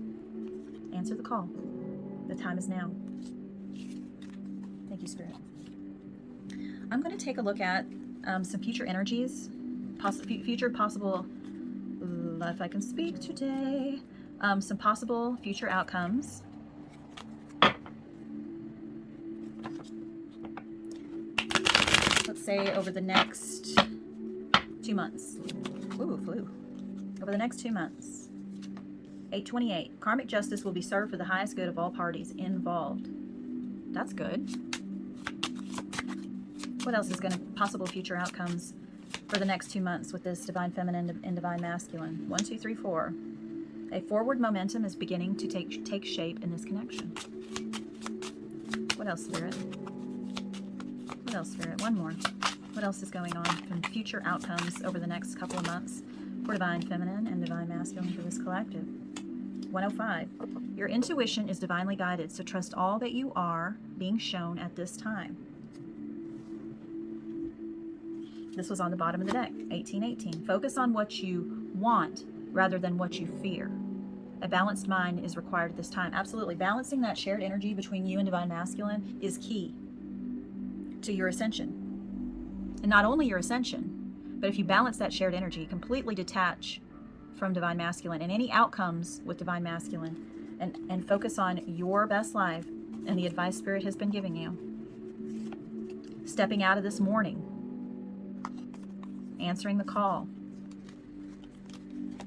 Answer the call. The time is now. Thank you, Spirit. I'm going to take a look at some future energies, future possible, if I can speak today, some possible future outcomes. Let's say over the next 2 months. Ooh, flew. Over the next 2 months. 828. Karmic justice will be served for the highest good of all parties involved. That's good. What else is going to possible future outcomes for the next 2 months with this divine feminine and divine masculine? 1, 2, 3, 4. A forward momentum is beginning to take shape in this connection. What else, Spirit? What else, Spirit? One more. What else is going on from future outcomes over the next couple of months for divine feminine and divine masculine for this collective? 105. Your intuition is divinely guided, so trust all that you are being shown at this time. This was on the bottom of the deck. 1818. Focus on what you want rather than what you fear. A balanced mind is required at this time. Absolutely. Balancing that shared energy between you and divine masculine is key to your ascension. And not only your ascension, but if you balance that shared energy, completely detach from divine masculine and any outcomes with divine masculine, and focus on your best life and the advice Spirit has been giving you. Stepping out of this mourning, answering the call,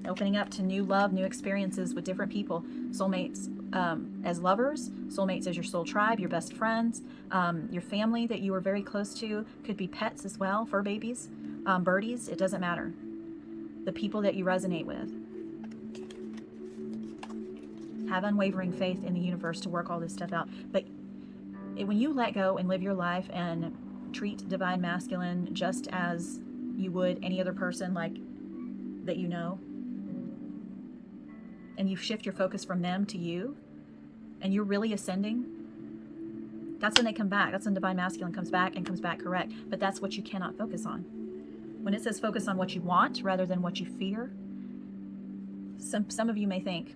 opening up to new love, new experiences with different people, soulmates as lovers, soulmates as your soul tribe, your best friends, your family that you are very close to, could be pets as well, fur babies, birdies, it doesn't matter. The people that you resonate with. Have unwavering faith in the universe to work all this stuff out. But when you let go and live your life and treat divine masculine just as you would any other person like that you know, and you shift your focus from them to you, and you're really ascending, that's when they come back. That's when divine masculine comes back and comes back correct. But that's what you cannot focus on. When it says focus on what you want rather than what you fear, some of you may think,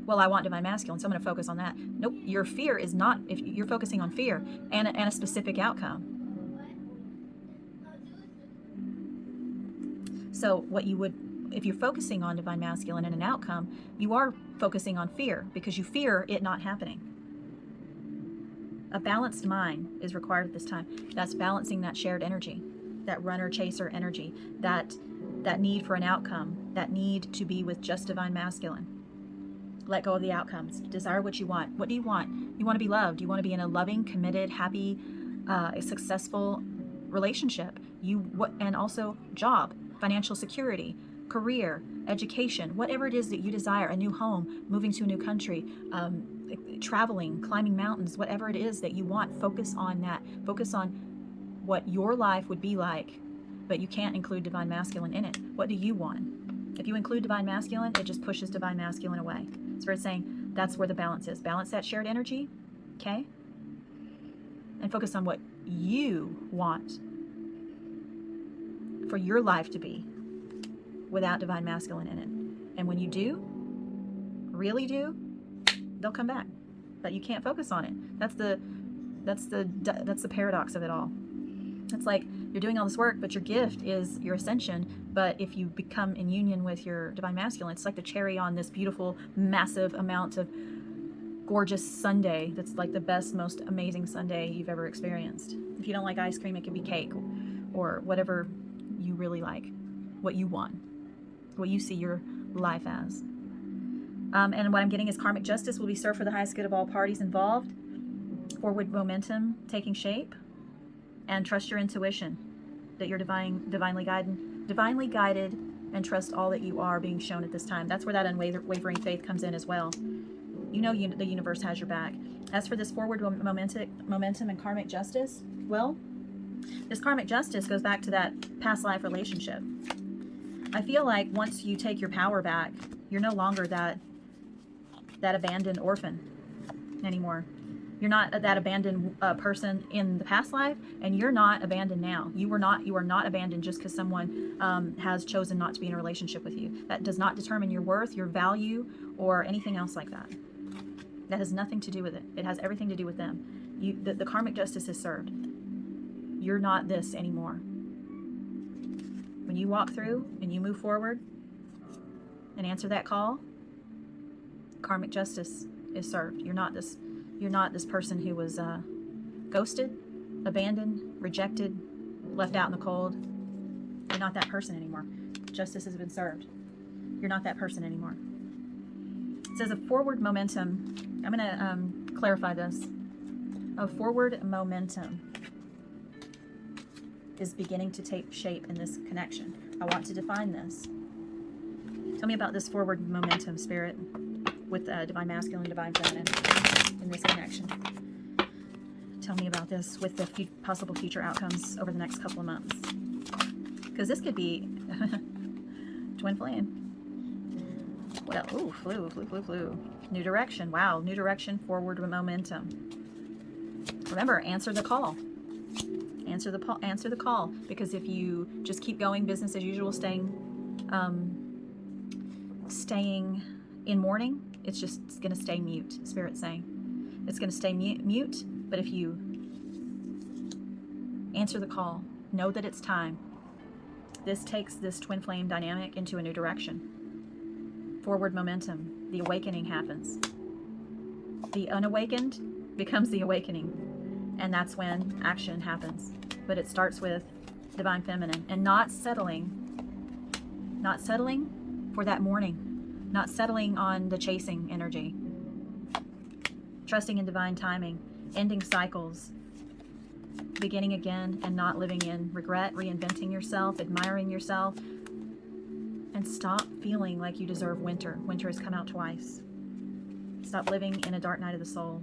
well, I want divine masculine, so I'm going to focus on that. Nope, your fear is not, if you're focusing on fear and a specific outcome. So what you would, if you're focusing on divine masculine and an outcome, you are focusing on fear because you fear it not happening. A balanced mind is required at this time. That's balancing that shared energy, that runner-chaser energy, that need for an outcome, that need to be with just divine masculine. Let go of the outcomes. Desire what you want. What do you want? You want to be loved. You want to be in a loving, committed, happy, a successful relationship. And also job, financial security, career, education, whatever it is that you desire, a new home, moving to a new country, traveling, climbing mountains, whatever it is that you want, focus on that. Focus on what your life would be like, but you can't include divine masculine in it. What do you want? If you include divine masculine, it just pushes divine masculine away. Spirit's saying that's where the balance is. Balance that shared energy, okay? And focus on what you want for your life to be without divine masculine in it. And when you do, really do, they'll come back. But you can't focus on it. That's the paradox of it all. It's like you're doing all this work, but your gift is your ascension. But if you become in union with your divine masculine, it's like the cherry on this beautiful, massive amount of gorgeous sundae that's like the best, most amazing sundae you've ever experienced. If you don't like ice cream, it could be cake or whatever you really like, what you want, what you see your life as. And what I'm getting is karmic justice will be served for the highest good of all parties involved. Forward momentum taking shape. And trust your intuition that you're divinely guided, and trust all that you are being shown at this time. That's where that unwavering faith comes in as well. the universe has your back. As for this forward momentum and karmic justice, well, this karmic justice goes back to that past life relationship. I feel like once you take your power back, you're no longer that abandoned orphan anymore. You're not that abandoned person in the past life, and you're not abandoned now. You are not abandoned just because someone has chosen not to be in a relationship with you. That does not determine your worth, your value, or anything else like that. That has nothing to do with it. It has everything to do with them. The karmic justice is served. You're not this anymore. When you walk through and you move forward and answer that call, karmic justice is served. You're not this person who was ghosted, abandoned, rejected, left out in the cold. You're not that person anymore. Justice has been served. You're not that person anymore. It says a forward momentum. I'm going to clarify this. A forward momentum is beginning to take shape in this connection. I want to define this. Tell me about this forward momentum, Spirit, with Divine Masculine, Divine Feminine in this connection. Tell me about this with the possible future outcomes over the next couple of months. Because this could be twin flame. What else? Ooh, flew. New direction. Wow, new direction, forward momentum. Remember, answer the call. Answer the call, because if you just keep going business as usual, staying in mourning, it's going to stay mute. Spirit's saying it's going to stay mute. But if you answer the call, know that it's time. This takes this twin flame dynamic into a new direction. Forward momentum. The awakening happens. The unawakened becomes the awakening, and that's when action happens. But it starts with Divine Feminine and not settling for that mourning, not settling on the chasing energy, trusting in divine timing, ending cycles, beginning again, and not living in regret, reinventing yourself, admiring yourself, and stop feeling like you deserve winter. Winter has come out twice. Stop living in a dark night of the soul.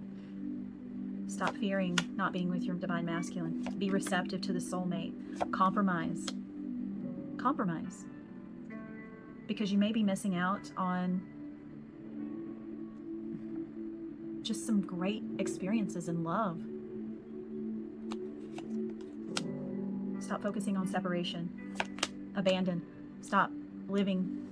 Stop fearing not being with your Divine Masculine. Be receptive to the soulmate. Compromise. Compromise. Because you may be missing out on just some great experiences in love. Stop focusing on separation. Abandon. Stop living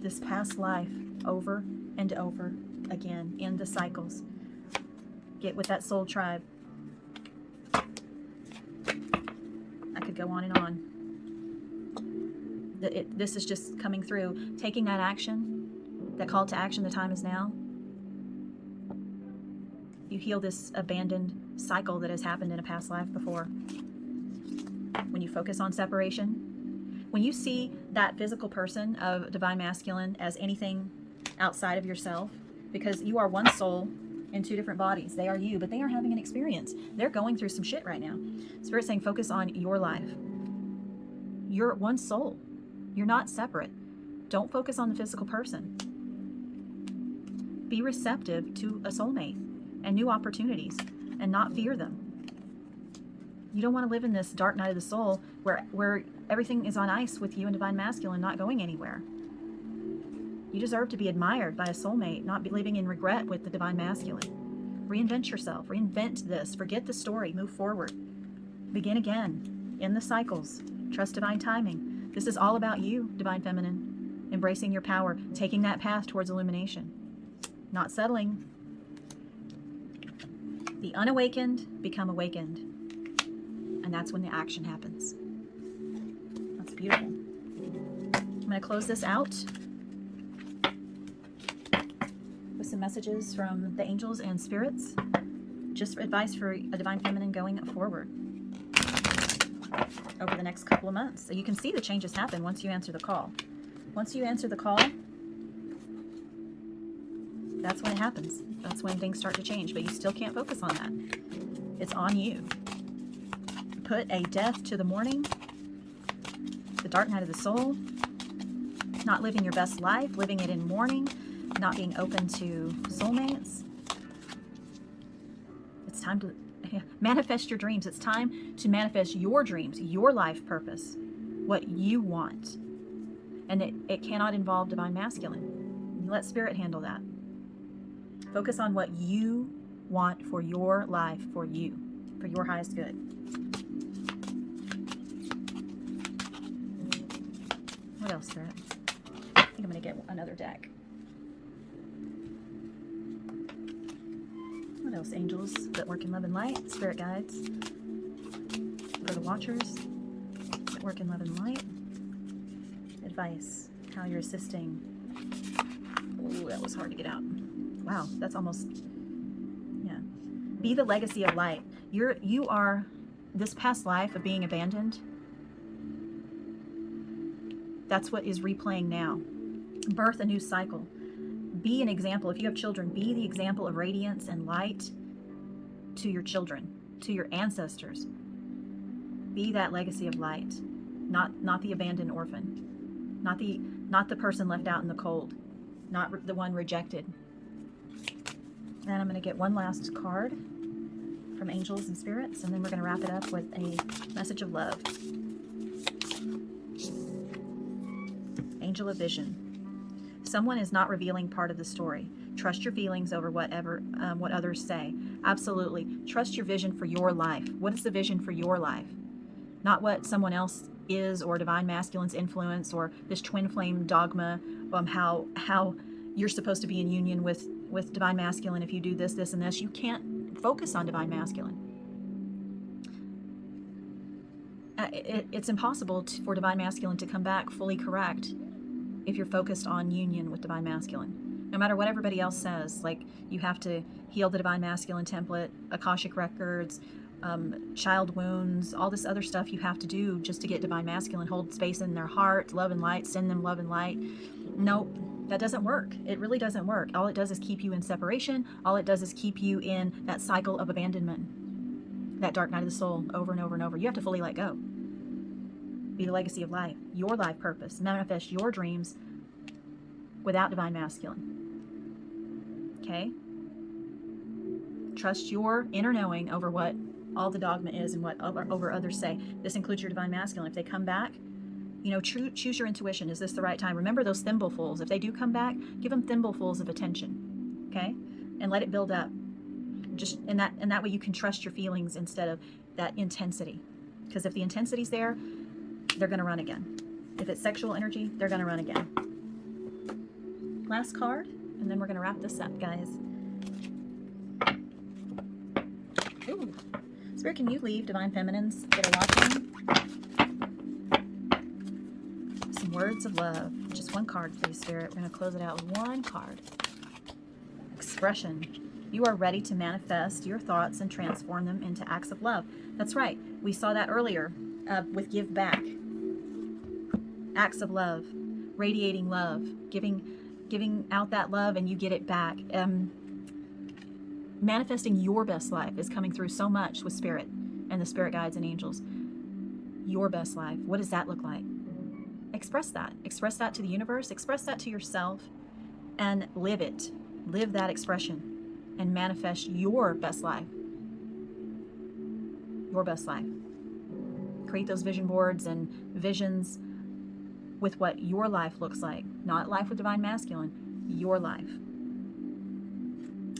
this past life over and over again in the cycles. Get with that soul tribe. I could go on and on. This is just coming through. Taking that action, that call to action, the time is now. You heal this abandoned cycle that has happened in a past life before. When you focus on separation, when you see that physical person of Divine Masculine as anything outside of yourself, because you are one soul in two different bodies. They are you, but they are having an experience. They're going through some shit right now. Spirit's saying focus on your life. You're one soul. You're not separate. Don't focus on the physical person. Be receptive to a soulmate and new opportunities and not fear them. You don't want to live in this dark night of the soul where everything is on ice with you and Divine Masculine not going anywhere. You deserve to be admired by a soulmate, not be living in regret with the Divine Masculine. Reinvent yourself. Reinvent this. Forget the story. Move forward. Begin again. End the cycles. Trust divine timing. This is all about you, Divine Feminine. Embracing your power. Taking that path towards illumination. Not settling. The unawakened become awakened. And that's when the action happens. That's beautiful. I'm going to close this out with some messages from the angels and spirits. Just advice for a Divine Feminine going forward over the next couple of months. So you can see the changes happen once you answer the call. Once you answer the call, that's when it happens. That's when things start to change, but you still can't focus on that. It's on you. Put a death to the mourning, the dark night of the soul, not living your best life, living it in mourning, not being open to soulmates. It's time to manifest your dreams. It's time to manifest your dreams, your life purpose, what you want. And it cannot involve divine masculine. You let spirit handle that. Focus on what you want for your life, for you, for your highest good. What else, Spirit? I think I'm going to get another deck. What else, angels that work in love and light, spirit guides, for the watchers that work in love and light, advice, how you're assisting. Ooh, that was hard to get out. Wow, that's almost, yeah. Be the legacy of light. You are this past life of being abandoned. That's what is replaying now. Birth a new cycle. Be an example. If you have children, be the example of radiance and light to your children, to your ancestors. Be that legacy of light, not the abandoned orphan, not the person left out in the cold, not the one rejected. And I'm going to get one last card from angels and spirits, and then we're going to wrap it up with a message of love. Angel of vision. Someone is not revealing part of the story. Trust your feelings over what others say. Absolutely. Trust your vision for your life. What is the vision for your life? Not what someone else is, or divine masculine's influence, or this twin flame dogma, how you're supposed to be in union with divine masculine if you do this, this, and this. You can't focus on divine masculine. It's impossible for divine masculine to come back fully correct if you're focused on union with divine masculine. No matter what everybody else says, like you have to heal the divine masculine template, Akashic records, child wounds, all this other stuff you have to do just to get divine masculine, hold space in their heart, love and light, send them love and light. Nope, that doesn't work. It really doesn't work. All it does is keep you in separation. All it does is keep you in that cycle of abandonment, that dark night of the soul, over and over and over. You have to fully let go. Be the legacy of life, your life purpose. Manifest your dreams without divine masculine. Okay? Trust your inner knowing over what all the dogma is and what over others say. This includes your divine masculine. If they come back, choose your intuition. Is this the right time? Remember those thimblefuls. If they do come back, give them thimblefuls of attention. Okay? And let it build up. And that way you can trust your feelings instead of that intensity. Because if the intensity's there, they're going to run again. If it's sexual energy, they're going to run again. Last card, and then we're going to wrap this up, guys. Ooh. Spirit, can you leave divine feminines that are watching some words of love? Just one card, please, Spirit. We're going to close it out with one card. Expression. You are ready to manifest your thoughts and transform them into acts of love. That's right. We saw that earlier with give back. Acts of love, radiating love, giving out that love, and you get it back. Manifesting your best life is coming through so much with spirit and the spirit guides and angels. Your best life. What does that look like? Express that. Express that to the universe. Express that to yourself, and live it. Live that expression and manifest your best life. Your best life. Create those vision boards and visions with what your life looks like. Not life with divine masculine, your life.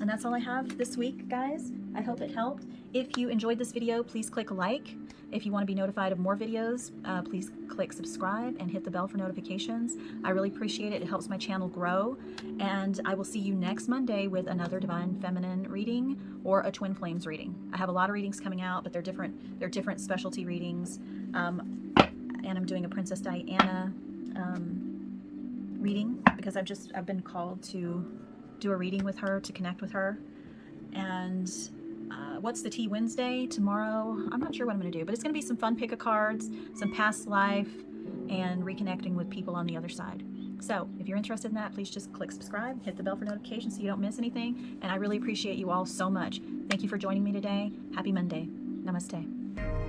And that's all I have this week, guys. I hope it helped. If you enjoyed this video, please click like. If you want to be notified of more videos, please click subscribe and hit the bell for notifications. I really appreciate it. It helps my channel grow. And I will see you next Monday with another Divine Feminine reading or a Twin Flames reading. I have a lot of readings coming out, but they're different specialty readings. And I'm doing a Princess Diana reading because I've been called to do a reading with her, to connect with her. And what's the tea Wednesday tomorrow? I'm not sure what I'm going to do, but it's going to be some fun pick of cards, some past life, and reconnecting with people on the other side. So if you're interested in that, please just click subscribe, hit the bell for notifications so you don't miss anything. And I really appreciate you all so much. Thank you for joining me today. Happy Monday. Namaste.